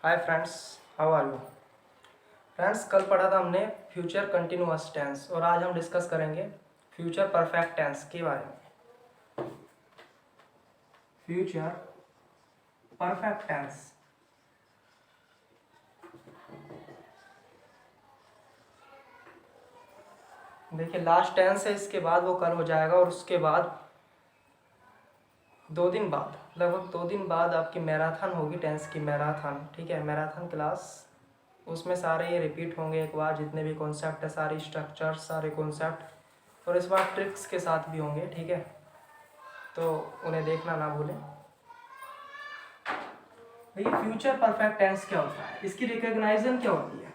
Hi friends, how are you. Friends, कल पढ़ा था हमने फ्यूचर कंटिन्यूअस टेंस और आज हम डिस्कस करेंगे फ्यूचर परफेक्ट टेंस के बारे में। फ्यूचर परफेक्ट टेंस देखिए, लास्ट टेंस है, इसके बाद वो कल हो जाएगा और उसके बाद 2 दिन बाद, लगभग 2 दिन बाद आपकी मैराथन होगी, टेंस की मैराथन। ठीक है, मैराथन क्लास, उसमें सारे ये रिपीट होंगे एक बार, जितने भी कॉन्सेप्ट है, सारे स्ट्रक्चर, सारे कॉन्सेप्ट, और इस बार ट्रिक्स के साथ भी होंगे। ठीक है, तो उन्हें देखना ना भूलें। देखिए, फ्यूचर परफेक्ट टेंस क्या होता है, इसकी रिकॉग्नाइजन क्या होती है,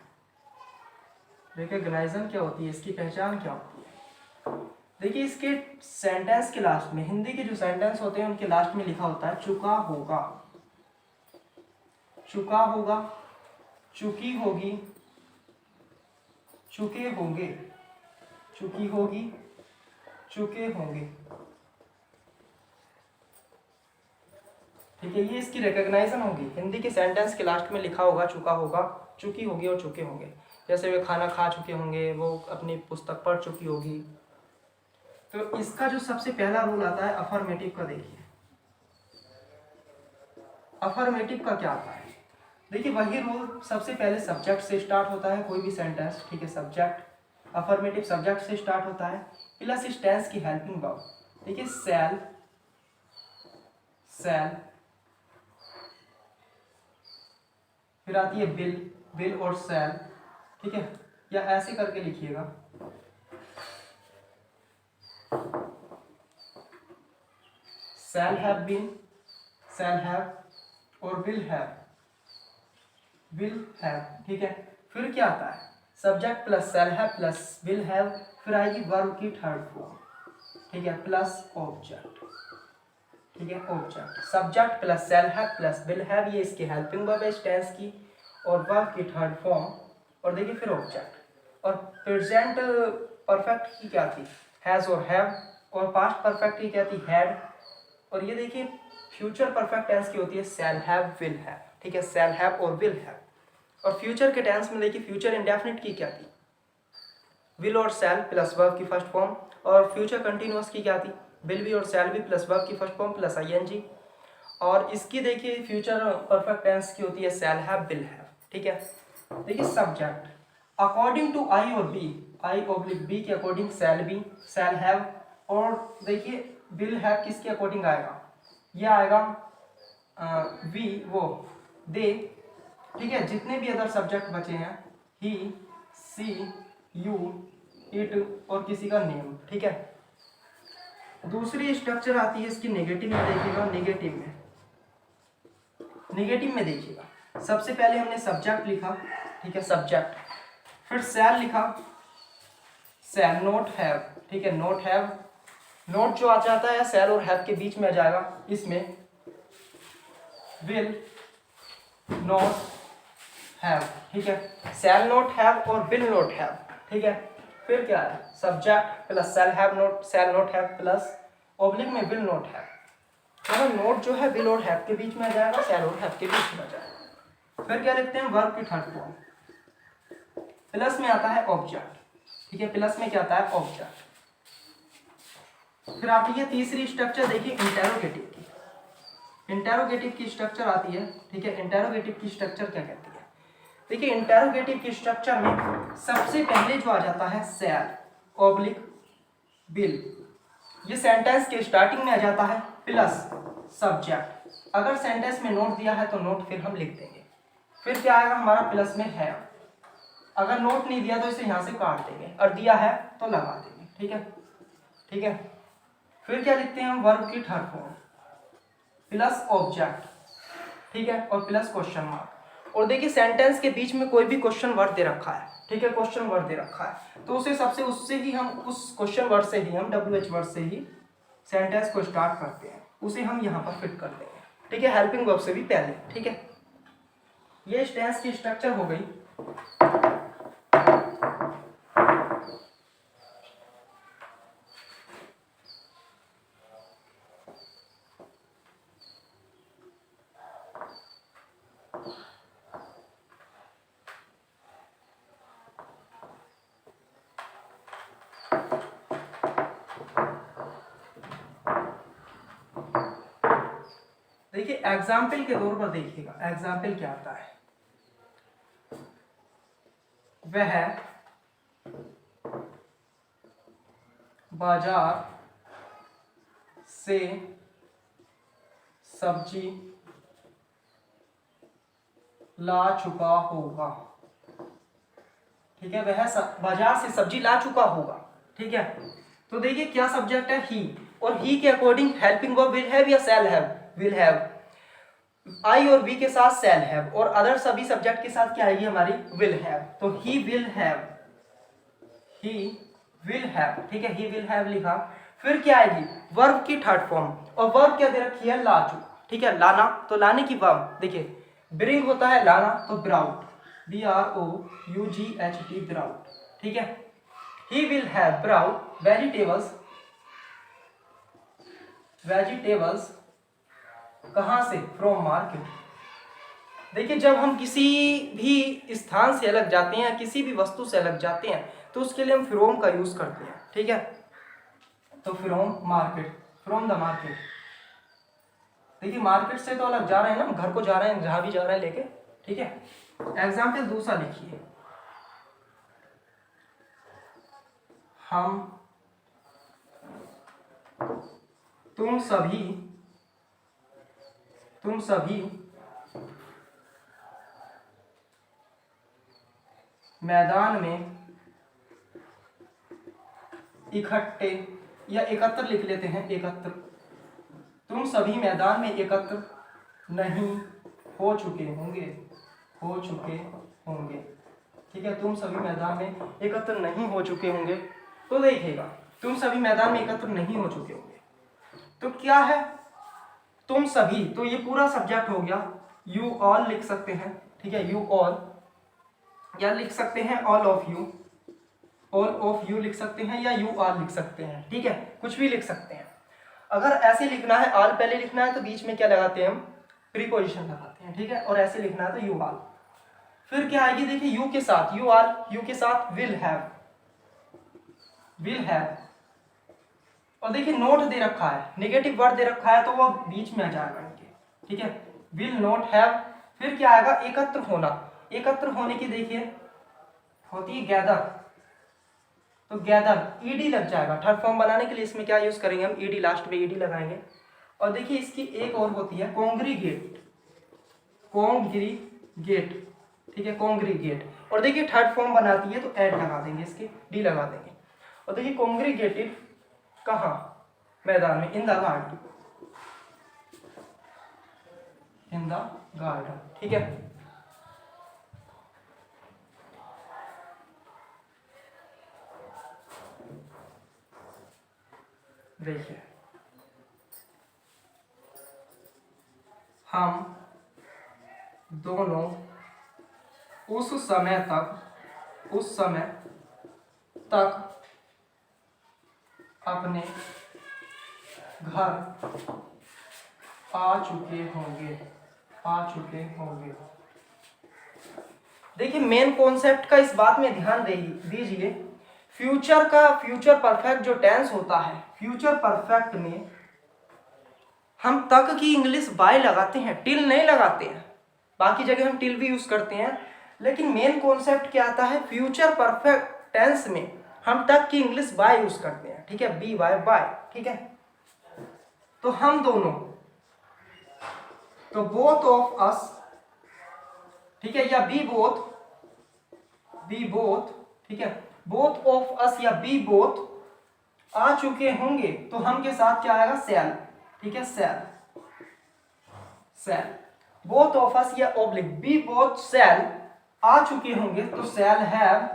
रिकॉग्नाइजन क्या होती है, इसकी पहचान क्या होती है। देखिए, इसके सेंटेंस के लास्ट में, हिंदी के जो सेंटेंस होते हैं उनके लास्ट में लिखा होता है चुका होगा, चुका होगा, चुकी होगी, चुके होंगे, चुकी होगी, चुके होंगे। ठीक है, ये इसकी रिकॉग्नाइजन होगी। हिंदी के सेंटेंस के लास्ट में लिखा होगा चुका होगा, चुकी होगी और चुके होंगे। जैसे वे खाना खा चुके होंगे, वो अपनी पुस्तक पढ़ चुकी होगी। तो इसका जो सबसे पहला रूल आता है अफर्मेटिव का, देखिए अफर्मेटिव का क्या आता है। देखिए, वही रूल, सबसे पहले सब्जेक्ट से स्टार्ट होता है कोई भी सेंटेंस। ठीक है, सब्जेक्ट, अफर्मेटिव सब्जेक्ट से स्टार्ट होता है, प्लस इस टेंस की हेल्पिंग वर्ब। देखिए, सेल, सेल, फिर आती है बिल, बिल और सेल। ठीक है, या ऐसे करके लिखिएगा, shall have been, shall have और विल हैव, विल हैव। ठीक है, फिर क्या आता है, subject plus shall have plus will have, फिर आएगी वर्ब की थर्ड फॉर्म। ठीक है, प्लस ऑब्जेक्ट। ठीक है, object, subject plus shall have plus will have, ये इसकी हेल्पिंग वर्ब है इस टेंस की, और वर्ब की थर्ड फॉर्म। और देखिए फिर ऑब्जेक्ट। और प्रेजेंट परफेक्ट की क्या थी, हैज और हैव, और पास्ट परफेक्ट की क्या थी, हैड। और ये देखिए फ्यूचर परफेक्ट टेंस की होती है शैल हैव, विल हैव। ठीक है, शैल हैव और विल हैव। और फ्यूचर के टेंस में देखिए फ्यूचर इंडेफिनिट की क्या थी, विल और शैल प्लस वर्ब की फर्स्ट फॉर्म। और फ्यूचर कंटिन्यूअस की क्या थी, विल भी और शैल भी प्लस वर्ब की फर्स्ट फॉर्म प्लस आईएनजी। और इसकी देखिए फ्यूचर परफेक्ट टेंस की होती है शैल हैव, विल हैव। ठीक है, देखिए सब्जेक्ट अकॉर्डिंग टू आई और बी, आई ऑब्लिक बी के according shall be, shall have. और देखिए विल हैव किसके अकॉर्डिंग आएगा, ये आएगा वी, वो, दे। ठीक है, जितने भी अदर सब्जेक्ट बचे हैं, ही, सी, यू, इट और किसी का नेम। ठीक है, दूसरी स्ट्रक्चर आती है इसकी नेगेटिव में, देखिएगा नेगेटिव में, नेगेटिव में देखिएगा सबसे पहले हमने सब्जेक्ट लिखा। ठीक है, सब्जेक्ट, फिर शैल लिखा, शैल नॉट हैव। ठीक है, नॉट हैव, नोट जो आ जाता है शैल और हैव के बीच में आ जाएगा, इसमें विल नॉट हैव। ठीक है, शैल नॉट हैव और विल नॉट हैव। ठीक है, फिर क्या है, subject plus shall have not, shall not have plus oblique में विल नॉट हैव। तो नोट जो है विल और हैव के बीच में आ जाएगा, शैल और हैव के बीच में आ जाएगा। फिर क्या लिखते हैं, वर्ब की थर्ड फॉर्म, प्लस में आता है ऑब्जेक्ट। ठीक है, प्लस में क्या आता है, ऑब्जेक्ट। फिर आती है तीसरी स्ट्रक्चर, देखिए इंटेरोगेटिव की, इंटेरोगेटिव की स्ट्रक्चर आती है। ठीक है, इंटेरोगेटिव की स्ट्रक्चर क्या कहती है, देखिए इंटेरोगेटिव की स्ट्रक्चर में सबसे पहले जो आ जाता है शैल ऑब्लिक विल, ये सेंटेंस के स्टार्टिंग में आ जाता है, प्लस सब्जेक्ट। अगर सेंटेंस में नोट दिया है तो नोट फिर हम लिख देंगे। फिर क्या आएगा हमारा, प्लस में है। अगर नोट नहीं दिया तो इसे यहाँ से काट देंगे, और दिया है तो लगा देंगे। ठीक है, ठीक है, फिर क्या लिखते हैं हम, वर्ब की थर्ड फॉर्म प्लस ऑब्जेक्ट। ठीक है, और प्लस क्वेश्चन मार्क। और देखिए सेंटेंस के बीच में कोई भी क्वेश्चन वर्ड दे रखा है, ठीक है, क्वेश्चन वर्ड दे रखा है, तो उसे सबसे उससे ही हम, उस क्वेश्चन वर्ड से ही हम, WH वर्ड से ही सेंटेंस को स्टार्ट करते हैं, उसे हम यहाँ पर फिट कर देंगे। ठीक है, हेल्पिंग वर्ब से भी पहले। ठीक है, ये टेंस की स्ट्रक्चर हो गई। देखिए एग्जाम्पल के तौर पर देखिएगा, एग्जाम्पल क्या आता है, वह बाजार से सब्जी ला चुका होगा। ठीक है, वह बाजार से सब्जी ला चुका होगा। ठीक है, तो देखिए क्या सब्जेक्ट है, ही, और ही के according helping verb will have या शैल हैव, विल हैव। आई और वी के साथ शैल हैव, और अदर सभी सब्जेक्ट के साथ क्या आएगी हमारी, विल हैव। तो he will have, he will have. ठीक है, ही विल हैव लिखा, फिर क्या आएगी, वर्ब की थर्ड फॉर्म, और वर्ब क्या दे रखी है, ला चुका। ठीक है, लाना, तो लाने की वर्ब देखिए ब्रिंग होता है लाना, तो ब्राउट, BROUGHT, ब्राउट। ठीक है, he will have brought vegetables, vegetables कहां से, फ्रॉम मार्केट। देखिए जब हम किसी भी स्थान से अलग जाते हैं, किसी भी वस्तु से अलग जाते हैं, तो उसके लिए हम फ्रॉम का यूज करते हैं। ठीक है, तो from market, from the market. देखिए मार्केट से तो अलग जा रहे हैं ना, घर को जा रहे हैं, जहां भी जा रहे हैं लेके। ठीक है, एग्जाम्पल दूसरा लिखिए, हम तुम सभी मैदान में इकट्ठे, या एकत्र लिख लेते हैं, एकत्र, तुम सभी मैदान में एकत्र नहीं हो चुके होंगे, हो चुके होंगे। ठीक है, तुम सभी मैदान में एकत्र नहीं हो चुके होंगे। तो देखिएगा तुम सभी मैदान में एकत्र नहीं हो चुके होंगे, तो क्या है, तुम सभी, तो ये पूरा सब्जेक्ट हो गया, यू ऑल लिख सकते हैं। ठीक है, यू ऑल, या लिख सकते हैं all of you, all of you लिख सकते हैं, या यू ऑल लिख सकते हैं। ठीक है, कुछ भी लिख सकते हैं। अगर ऐसे लिखना है, ऑल पहले लिखना है, तो बीच में क्या लगाते हैं हम, प्रीपोजिशन लगाते हैं। ठीक है, और ऐसे लिखना है तो यू ऑल। फिर क्या आएगी, देखिए यू के साथ, यू ऑल, यू के साथ विल हैव, विल हैव। और देखिए नोट दे रखा है, नेगेटिव वर्ड दे रखा है, तो वो बीच में आ जाएगा इनके। ठीक है, विल नॉट हैव। फिर क्या आएगा, एकत्र होना, एकत्र होने की देखिए होती है गैदर, तो गैदर, ईडी लग जाएगा। थर्ड फॉर्म बनाने के लिए इसमें क्या यूज करेंगे हम, ईडी, लास्ट में ईडी लगाएंगे। और देखिए इसकी एक और होती है कॉन्ग्रीगेट, कॉन्ग्रीगेट। ठीक है, कॉन्ग्रीगेट। और देखिए थर्ड फॉर्म बनाती है, तो ऐड लगा देंगे, इसके डी लगा देंगे। और देखिए कॉन्ग्रीगेटेड कहाँ, मैदान में, in the garden, in the garden. ठीक है, देखिए हम दोनों उस समय तक अपने घर आ चुके होंगे, आ चुके होंगे। देखिए मेन कॉन्सेप्ट का इस बात में ध्यान दीजिए, फ्यूचर का, फ्यूचर परफेक्ट जो टेंस होता है, फ्यूचर परफेक्ट में हम तक की इंग्लिश बाय लगाते हैं, टिल नहीं लगाते हैं। बाकी जगह हम टिल भी यूज करते हैं, लेकिन मेन कॉन्सेप्ट क्या आता है, फ्यूचर परफेक्ट टेंस में हम तक की इंग्लिश बाय यूज करते हैं। ठीक है, बी बाय, बाय। ठीक है, तो हम दोनों, तो बोथ ऑफ अस, ठीक है, या बी बोथ, बी बोथ। ठीक है, बोथ ऑफ अस या बी बोथ आ चुके होंगे, तो हम के साथ क्या आएगा, सेल। ठीक है, shall, shall. Both of us या ऑब्लिक, बी बोथ सेल आ चुके होंगे, तो सेल हैव,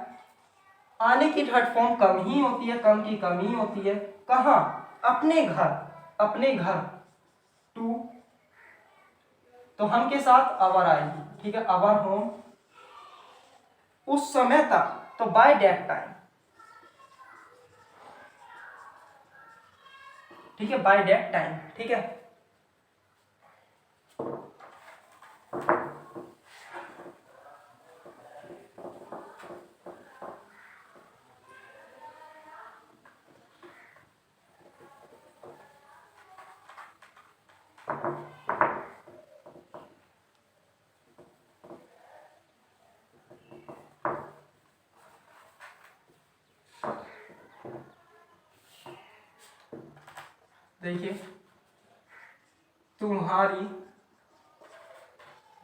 आने की थर्ड फॉर्म कम ही होती है, कम की कम ही होती है। कहां, अपने घर, अपने घर, टू, तो हम के साथ अवर आएगी। ठीक है, अवर होम, उस समय तक, तो बाय दैट टाइम। ठीक है, बाय दैट टाइम। ठीक है, देखिए, तुम्हारी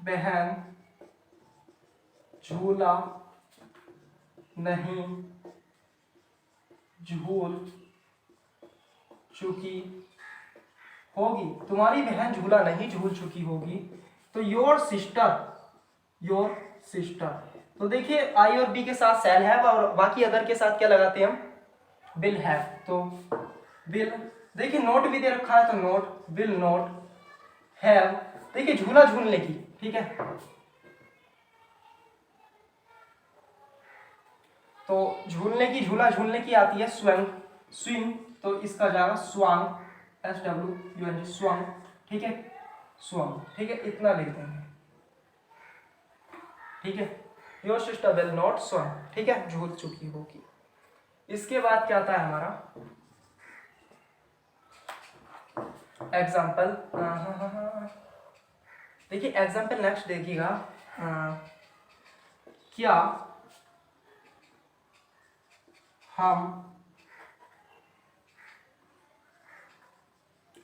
बहन झूला नहीं झूल चुकी होगी। तुम्हारी बहन झूला नहीं झूल चुकी होगी। तो योर सिस्टर। तो देखिए आई और बी के साथ शैल हैव और बाकी अदर के साथ क्या लगाते हैं हम, विल हैव। तो विल, देखिए नोट भी दे रखा है तो नोट, विल नोट हैव। देखिए झूला झूलने की, ठीक है, तो झूलने की, झूला झूलने की आती है स्विम, तो इसका जाएगा स्वांग, SWUNG, स्वांग, ठीक है, स्वांग, ठीक है, इतना लिख देंगे, ठीक है। योर सिस्टर विल नॉट स्वांग, ठीक है, झूल चुकी होगी। इसके बाद क्या आता है हमारा एग्जाम्पल। देखिए एग्जाम्पल नेक्स्ट देखिएगा, क्या हम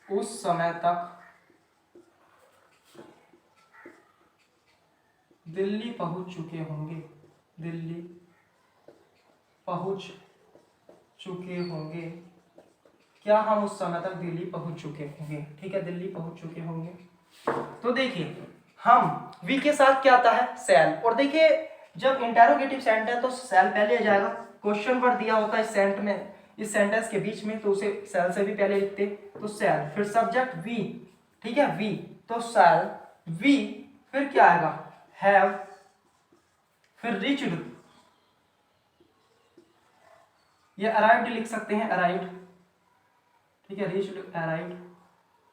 उस समय तक दिल्ली पहुंच चुके होंगे, दिल्ली पहुंच चुके होंगे, क्या हम उस समय तक दिल्ली पहुंच चुके होंगे, ठीक है, दिल्ली पहुंच चुके होंगे। तो देखिए हम वी के साथ क्या आता है, सेल। और देखिए जब इंटेरोगेटिव सेंटेंस है तो सेल पहले आ जाएगा, क्वेश्चन वर्ड दिया होता है इस सेंटेंस के बीच में, तो उसे सेल से भी पहले लिखते, तो सेल, फिर सब्जेक्ट वी, ठीक है, वी, तो सेल वी, फिर क्या आएगा, हैव, फिर रीच्ड, ये अराइव्ड लिख सकते हैं, अराइव्ड, ठीक है, रीच्ड,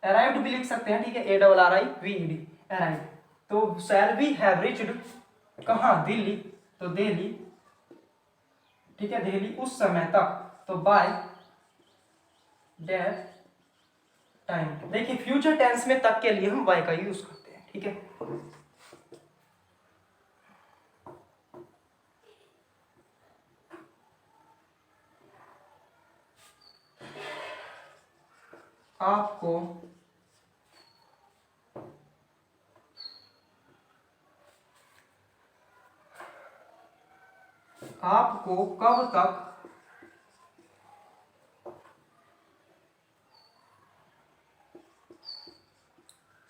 अराइव्ड भी लिख सकते हैं, ठीक है, ARRIVED, अराइव्ड। तो शैल वी हैव रीच्ड कहाँ, दिल्ली, तो दिल्ली, ठीक है, दिल्ली उस समय तक, तो बाय दैट टाइम। देखिए फ्यूचर टेंस में तक के लिए हम बाय का यूज करते हैं, ठीक है। आपको कब तक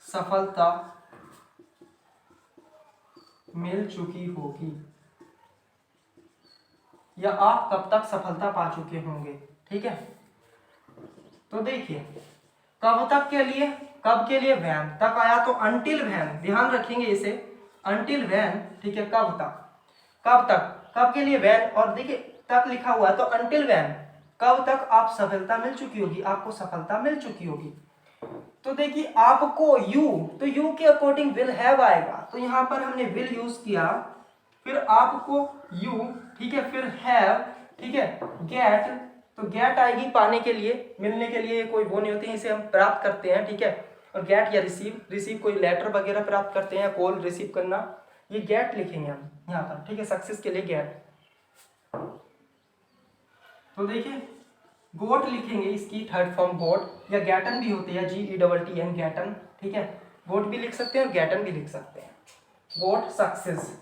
सफलता मिल चुकी होगी, या आप कब तक सफलता पा चुके होंगे, ठीक है। तो देखिए कब तक के लिए, कब के लिए वैन तक आया तो अंटिल वैन, ध्यान रखेंगे इसे, अंटिल वैन, ठीक है, कब तक, कब तक, कब के लिए वैन, और देखिए तक लिखा हुआ है तो अंटिल वैन, कब तक आप सफलता मिल चुकी होगी, आपको सफलता मिल चुकी होगी। तो देखिए आपको यू, तो यू के अकॉर्डिंग विल हैव आएगा, तो यहां पर हमने विल यूज किया, फिर आपको यू, ठीक है, फिर हैव, ठीक है, गेट, तो गेट आएगी पाने के लिए, मिलने के लिए, कोई वो नहीं होती है, इसे हम प्राप्त करते हैं, ठीक है। और गेट या रिसीव कोई लेटर वगैरह प्राप्त करते हैं, कॉल रिसीव करना, ये गेट लिखेंगे हम यहाँ पर, ठीक है, सक्सेस के लिए गेट। तो देखिए गोट लिखेंगे, इसकी थर्ड फॉर्म गोट, या गैटन भी होते हैं, GETTN गैटन, ठीक है, गोट भी लिख सकते हैं और गैटन भी लिख सकते हैं, गोट सक्सेस,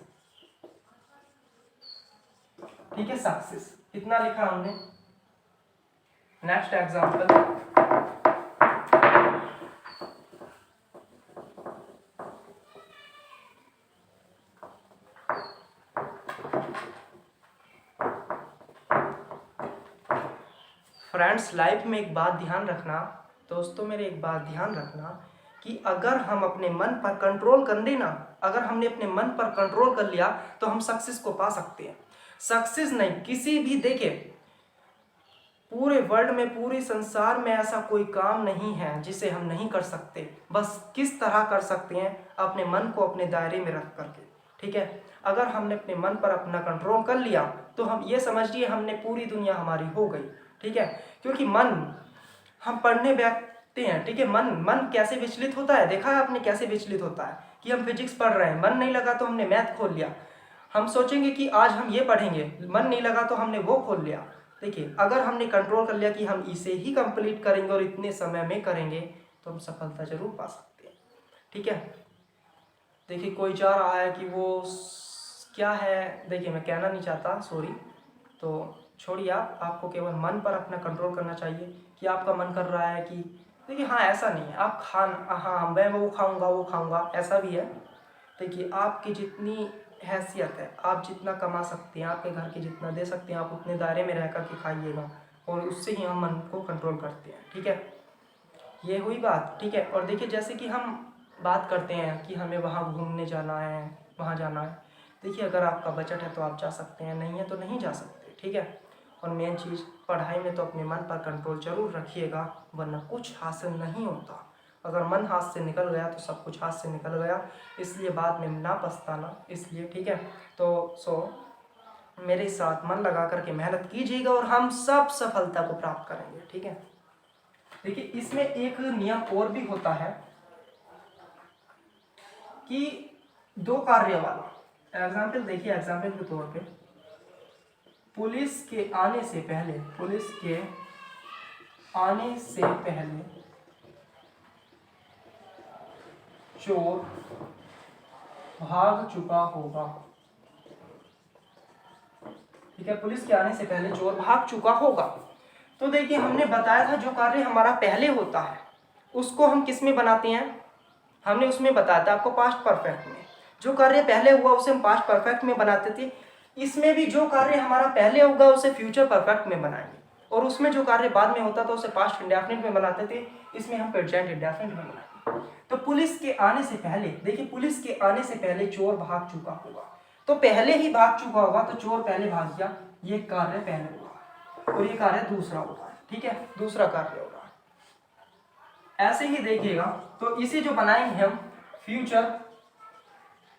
ठीक है, सक्सेस, इतना लिखा हमने। नेक्स्ट एग्जांपल, फ्रेंड्स लाइफ में एक बात ध्यान रखना, दोस्तों मेरे एक बात ध्यान रखना, कि अगर हम अपने मन पर कंट्रोल कर लेना, अगर हमने अपने मन पर कंट्रोल कर लिया तो हम सक्सेस को पा सकते हैं। सक्सेस नहीं, किसी भी, देखिए पूरे वर्ल्ड में, पूरे संसार में ऐसा कोई काम नहीं है जिसे हम नहीं कर सकते, बस किस तरह कर सकते हैं, अपने मन को अपने दायरे में रख करके, ठीक है। अगर हमने अपने मन पर अपना कंट्रोल कर लिया तो हम ये समझिए हमने पूरी दुनिया हमारी हो गई, ठीक है। क्योंकि मन, हम पढ़ने बैठते हैं, ठीक है, मन कैसे विचलित होता है, देखा है आपने कैसे विचलित होता है, कि हम फिजिक्स पढ़ रहे हैं, मन नहीं लगा तो हमने मैथ खोल लिया, हम सोचेंगे कि आज हम ये पढ़ेंगे, मन नहीं लगा तो हमने वो खोल लिया, देखिए अगर हमने कंट्रोल कर लिया कि हम इसे ही कंप्लीट करेंगे और इतने समय में करेंगे तो हम सफलता जरूर पा सकते हैं। ठीक है, देखिए कोई चाह रहा है कि वो क्या है, देखिए मैं कहना नहीं चाहता, सॉरी, तो छोड़िए, आपको केवल मन पर अपना कंट्रोल करना चाहिए कि आपका मन कर रहा है कि देखिए हाँ ऐसा नहीं है आप हाँ मैं वो खाऊंगा ऐसा भी है। देखिए आपकी जितनी हैसियत है, आप जितना कमा सकते हैं, आपके घर के जितना दे सकते हैं, आप उतने दायरे में रह कर के खाइएगा और उससे ही हम मन को कंट्रोल करते हैं। ठीक है, ये हुई बात। ठीक है, और देखिए जैसे कि हम बात करते हैं कि हमें वहाँ घूमने जाना है, वहाँ जाना है, देखिए अगर आपका बजट है तो आप जा सकते हैं, नहीं है तो नहीं जा सकते। ठीक है, और मेन चीज़ पढ़ाई में तो अपने मन पर कंट्रोल जरूर रखिएगा, वरना कुछ हासिल नहीं होता। अगर मन हाथ से निकल गया तो सब कुछ हाथ से निकल गया, इसलिए बाद में ना पछताना। इसलिए ठीक है, तो मेरे साथ मन लगा करके मेहनत कीजिएगा और हम सब सफलता को प्राप्त करेंगे। ठीक है, देखिए इसमें एक नियम और भी होता है कि दो कार्य वाला एग्जाम्पल, देखिए एग्जाम्पल के तौर पे पुलिस के आने से पहले चोर भाग चुका होगा। ठीक है, पुलिस के आने से पहले चोर भाग चुका होगा। तो देखिए हमने बताया था जो कार्य हमारा पहले होता है उसको हम किस में बनाते हैं, हमने उसमें बताया था आपको पास्ट परफेक्ट में। जो कार्य पहले हुआ उसे हम पास्ट परफेक्ट में बनाते थे। इसमें भी जो कार्य हमारा पहले होगा उसे फ्यूचर परफेक्ट में बनाएंगे, और उसमें जो कार्य बाद में होता था उसे पास्ट इंडेफिनिट में बनाते थे, इसमें हम प्रेजेंट इंडेफिनिट में बनाएंगे। तो पुलिस के आने से पहले, देखिए पुलिस के आने से पहले चोर भाग चुका होगा, तो पहले ही भाग चुका होगा, तो चोर पहले भाग गया, ये कार्य पहले हुआ और ये कार्य दूसरा होगा। ठीक है, दूसरा कार्य होगा। ऐसे ही देखिएगा, तो इसे जो बनाएंगे हम फ्यूचर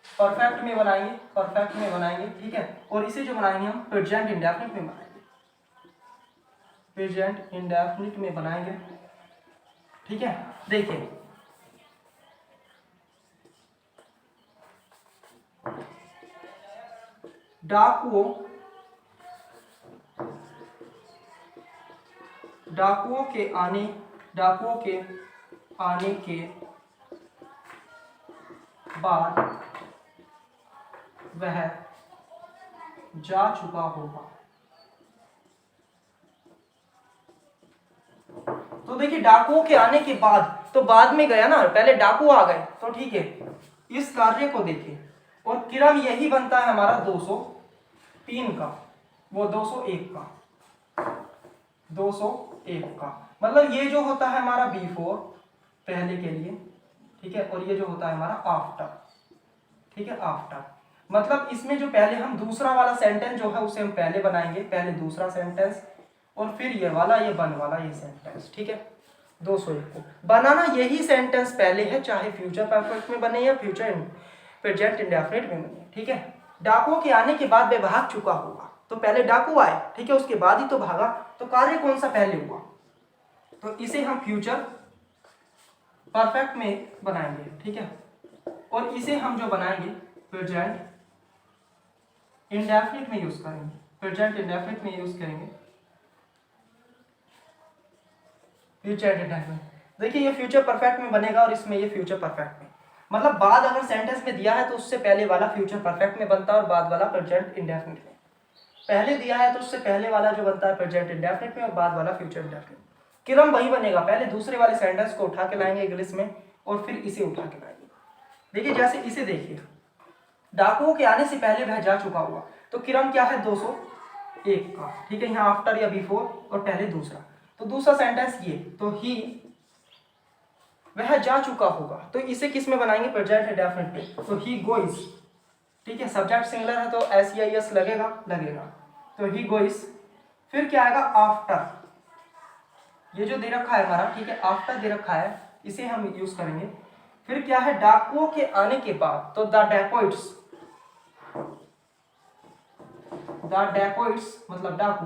परफेक्ट में बनाएंगे। ठीक है, और इसे जो बनाएंगे हम प्रेजेंट इंडेफिनिट में बनाएंगे। ठीक है, देखिए डाकुओं के आने के बाद वह जा चुका होगा। तो देखिए डाकुओं के आने के बाद, तो बाद में गया ना, पहले डाकू आ गए, तो ठीक है इस कार्य को देखिए, और क्रम यही बनता है हमारा 203 का, वो 201 का, मतलब ये जो होता है हमारा बिफोर पहले के लिए। ठीक है, और ये जो होता है हमारा आफ्टर। ठीक है, आफ्टर मतलब इसमें जो पहले हम दूसरा वाला सेंटेंस जो है उसे हम पहले बनाएंगे, पहले दूसरा सेंटेंस, और फिर ये वाला, ये बन वाला, ये सेंटेंस। ठीक है, 201 को बनाना यही सेंटेंस पहले है, चाहे फ्यूचर परफेक्ट में बने या फ्यूचर प्रेजेंट इंडेफिनिट में बने। ठीक है, डाकुओं के आने के बाद वह भाग चुका होगा, तो पहले डाकू आए, ठीक है, उसके बाद ही तो भागा, तो कार्य कौन सा पहले हुआ, तो इसे हम फ्यूचर परफेक्ट में बनाएंगे। ठीक है, और इसे हम जो बनाएंगे प्रेजेंट इंडेफिनिट में यूज करेंगे, फ्यूचर इंडेफिनिट। देखिए ये फ्यूचर परफेक्ट में बनेगा और इसमें ये फ्यूचर परफेक्ट में, मतलब बाद अगर सेंटेंस में दिया है तो उससे पहले वाला फ्यूचर परफेक्ट में बनता है और बाद वाला प्रेजेंट इंडेफिनिट में। पहले दिया है तो उससे पहले वाला जो बनता है प्रेजेंट इंडेफिनिट में और बाद वाला फ्यूचर इंडेफिनिट। क्रम वही बनेगा, पहले दूसरे वाले सेंटेंस को उठा के लाएंगे इंग्लिश में और फिर इसे उठा के लाएंगे। देखिए जैसे इसे देखिए, डाकुओं के आने से पहले वह जा चुका हुआ, तो क्रम क्या है 201 का। ठीक है, यहाँ आफ्टर या बिफोर और पहले दूसरा, तो दूसरा सेंटेंस ये, तो ही वह जा चुका होगा, तो इसे किस में बनाएंगे प्रेजेंट इंडेफिनिट में, तो ही गोइज। ठीक है, सब्जेक्ट सिंगुलर है तो एस लगेगा, तो ही गोइज। फिर क्या आएगा आफ्टर, ये जो दे रखा है हमारा, ठीक है, आफ्टर दे रखा है, इसे हम यूज करेंगे। फिर क्या है डाकुओं के आने के बाद, तो द डैकोइट्स मतलब डाकू,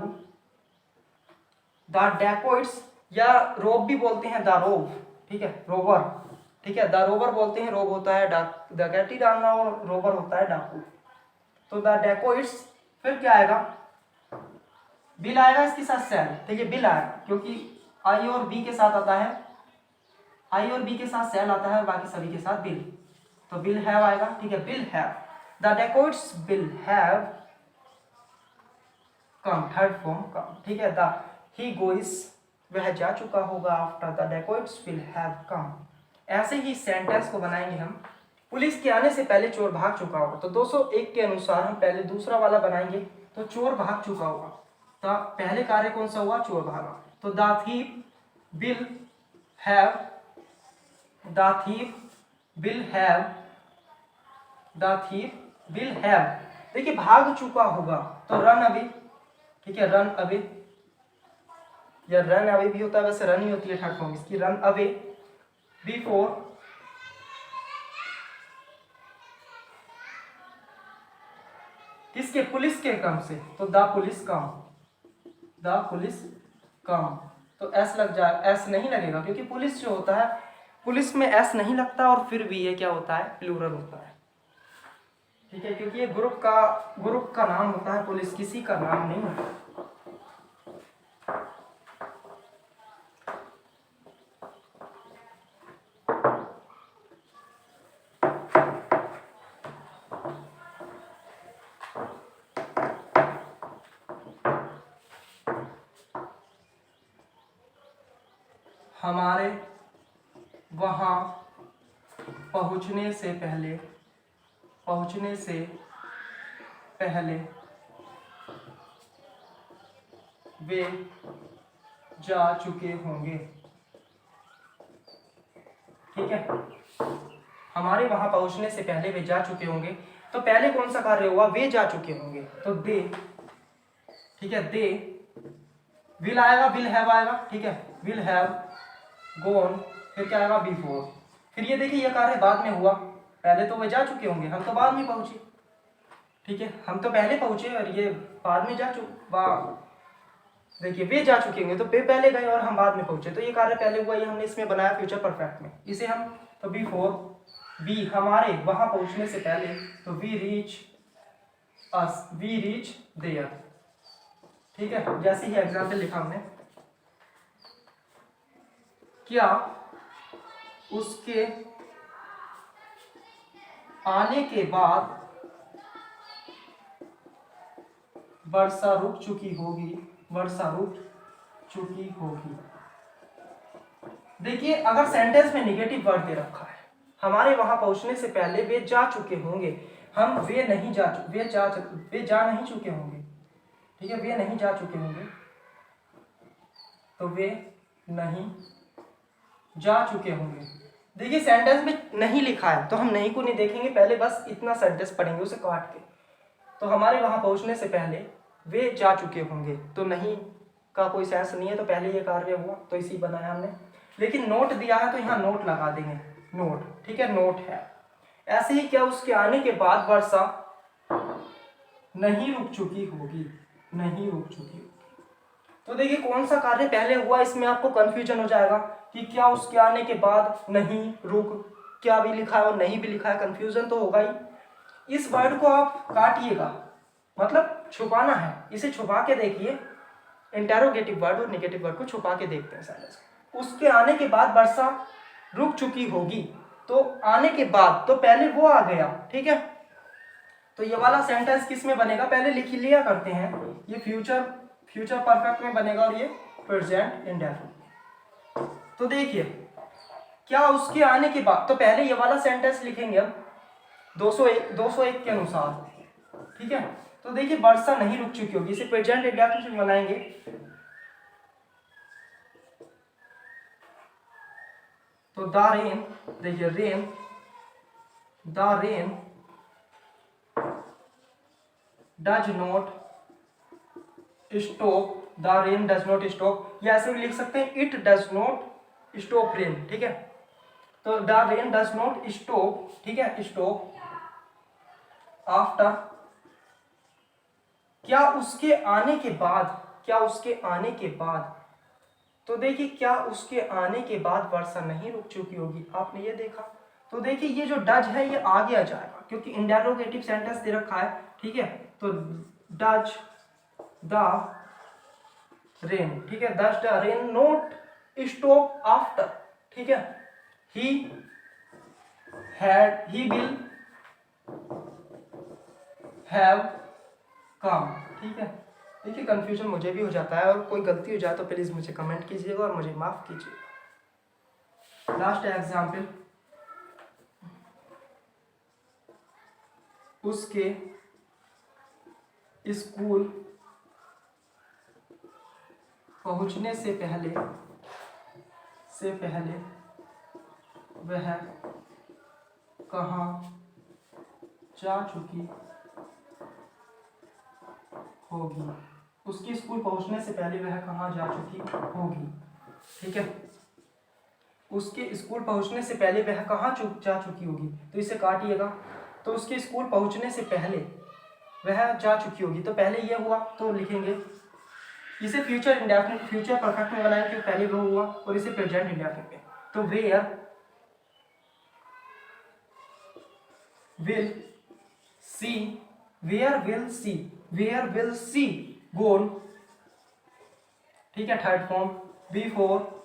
द डैकोइट्स या रोब भी बोलते हैं, द रोब। ठीक है, रोवर। ठीक है, द रोवर बोलते हैं, रोब होता है डकैती डालना और रोवर होता है डाकू, तो द डैकोइट्स। फिर क्या आएगा बिल आएगा इसके साथ सेल, ठीक है, बिल आएगा क्योंकि आई और बी के साथ आता है, आई और बी के साथ सेल आता है, बाकी सभी के साथ बिल, तो बिल हैव आएगा, ठीक है, will have, the dacoits will have come, third form come, ठीक है, द ही गोइस वह जा चुका होगा, after the dacoits will have come. ऐसे ही सेंटेंस को बनाएंगे हम, पुलिस के आने से पहले चोर भाग चुका होगा, तो 201 के अनुसार हम पहले दूसरा वाला बनाएंगे, तो चोर भाग चुका होगा, तो पहले कार्य कौन सा हुआ, चोर भागा, तो the thief will have, the thief will have, the thief will have, देखिए भाग चुका होगा, तो रन अवे, ठीक है, रन अवे, या रन अवे भी होता है, वैसे रन ही होती है थर्ड फॉर्म इसकी, रन अवे बिफोर किसके, पुलिस के कम से, तो the police come, the police come, तो एस लग जाए, एस नहीं लगेगा क्योंकि पुलिस जो होता है, पुलिस में एस नहीं लगता, और फिर भी ये क्या होता है, प्लूरल होता है, ठीक है, क्योंकि ये ग्रुप का नाम होता है, पुलिस किसी का नाम नहीं होता। हमारे वहां पहुंचने से पहले वे जा चुके होंगे, ठीक है, हमारे वहां पहुंचने से पहले वे जा चुके होंगे, तो पहले कौन सा कार्य हुआ, वे जा चुके होंगे, तो दे, ठीक है, दे, विल आएगा, विल हैव आएगा, ठीक है, विल हैव गॉन, फिर क्या आएगा, बिफोर, फिर ये देखिए ये कार्य बाद में हुआ, पहले तो वे जा चुके होंगे, हम तो बाद में पहुंचे, ठीक है, हम तो पहले पहुंचे और ये बाद में जा चुके, देखिए वे जा चुके होंगे, तो वे पहले गए और हम बाद में पहुंचे, तो ये कार्य पहले हुआ, ये हमने इसमें बनाया फ्यूचर परफेक्ट में, इसे हम, तो बिफोर बी, हमारे वहां पहुंचने से पहले, तो we reach us, we reach there, ठीक है, जैसे ही एग्जाम्पल लिखा हमने, क्या उसके आने के बाद वर्षा रुक चुकी होगी, वर्षा रुक चुकी होगी, देखिए अगर सेंटेंस में नेगेटिव वर्ड दे रखा है, हमारे वहां पहुंचने से पहले वे जा चुके होंगे, हम वे नहीं जा वे जा नहीं चुके होंगे, ठीक है, वे नहीं जा चुके होंगे, तो वे नहीं जा चुके होंगे, देखिए सेंटेंस में नहीं लिखा है तो हम नहीं को नहीं देखेंगे, पहले बस इतना सेंटेंस पढ़ेंगे उसे काट के, तो हमारे वहां पहुंचने से पहले वे जा चुके होंगे, तो नहीं का कोई सेंस नहीं है, तो पहले ये कार्य हुआ, तो इसी बनाया हमने, लेकिन नोट दिया है तो यहाँ नोट लगा देंगे, नोट, ठीक है, नोट है, ऐसे ही क्या उसके आने के बाद वर्षा नहीं रुक चुकी होगी, नहीं रुक चुकी होगी, तो देखिए कौन सा कार्य पहले हुआ, इसमें आपको कंफ्यूजन हो जाएगा कि क्या उसके आने के बाद, नहीं, रुक, क्या भी लिखा है और नहीं भी लिखा है, कंफ्यूजन तो होगा ही, इस वर्ड को आप काटिएगा, मतलब छुपाना है, इसे छुपा के देखिए, इंटेरोगेटिव वर्ड और नेगेटिव वर्ड को छुपा के देखते हैं साइलेंस, उसके आने के बाद वर्षा रुक चुकी होगी, तो आने के बाद, तो पहले वो आ गया, ठीक है, तो ये वाला सेंटेंस किस में बनेगा, पहले लिख लिया करते हैं, ये फ्यूचर परफेक्ट में बनेगा और ये प्रेजेंट इंडेफिनिट, तो देखिए क्या उसके आने के बाद, तो पहले ये वाला सेंटेंस लिखेंगे हम 201 के अनुसार, ठीक है, तो देखिए वर्षा नहीं रुक चुकी होगी, इसे प्रेजेंट इंडेफिनिट बनाएंगे, तो द रेन, देखिए rain, the rain does not stop, the rain does not stop, या ऐसे भी लिख सकते हैं it does not stop rain, ठीक है, तो the rain does not stop, ठीक है, स्टॉप आफ्टर, क्या उसके आने के बाद, क्या उसके आने के बाद, तो देखिए क्या उसके आने के बाद वर्षा नहीं रुक चुकी होगी, आपने ये देखा, तो देखिए ये जो डज है ये आगे आ जाएगा क्योंकि इंटेरोगेटिव सेंटेंस दे रखा है, ठीक है, तो डज द रेन, ठीक है। दस the rain note stop after, ठीक है। ही विल हैव कम, ठीक है। देखिए कंफ्यूजन मुझे भी हो जाता है, और कोई गलती हो जाए तो प्लीज मुझे कमेंट कीजिएगा और मुझे माफ कीजिएगा। लास्ट एग्जाम्पल, उसके स्कूल पहुंचने से पहले वह कहाँ जा चुकी होगी। उसके स्कूल पहुंचने से पहले वह कहाँ जा चुकी होगी, ठीक है। उसके स्कूल पहुंचने से पहले वह कहाँ जा चुकी होगी, तो इसे काटिएगा। तो उसके स्कूल पहुंचने से पहले वह जा चुकी होगी, तो पहले यह हुआ तो लिखेंगे इसे फ्यूचर इंडेफिनिट, फ्यूचर परफेक्ट में बनाएंगे, पहले वो हुआ, और इसे प्रेजेंट इंडेफिनिट में। तो वेयर विल सी गोन, ठीक है। थर्ड फॉर्म बिफोर,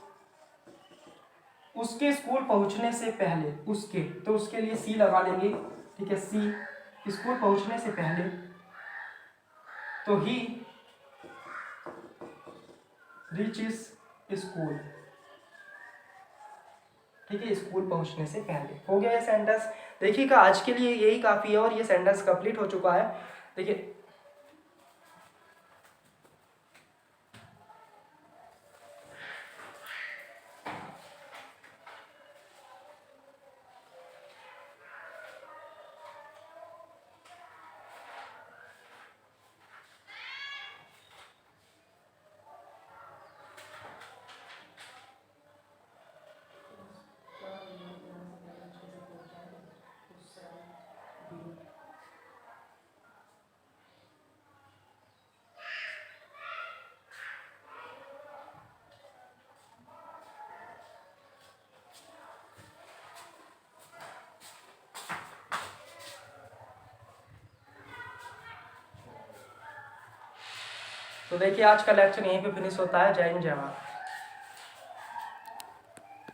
उसके स्कूल पहुंचने से पहले, उसके, तो उसके लिए सी लगा लेंगे, ठीक है। सी स्कूल पहुंचने से पहले, तो ही रीचेस स्कूल, ठीक है। स्कूल पहुंचने से पहले हो गया ये सेंटेंस। देखिएगा आज के लिए यही काफी है, और ये सेंटेंस कंप्लीट हो चुका है। देखिए तो देखिए आज का लेक्चर यहीं पे फिनिश होता है। जय हिंद, जय भारत।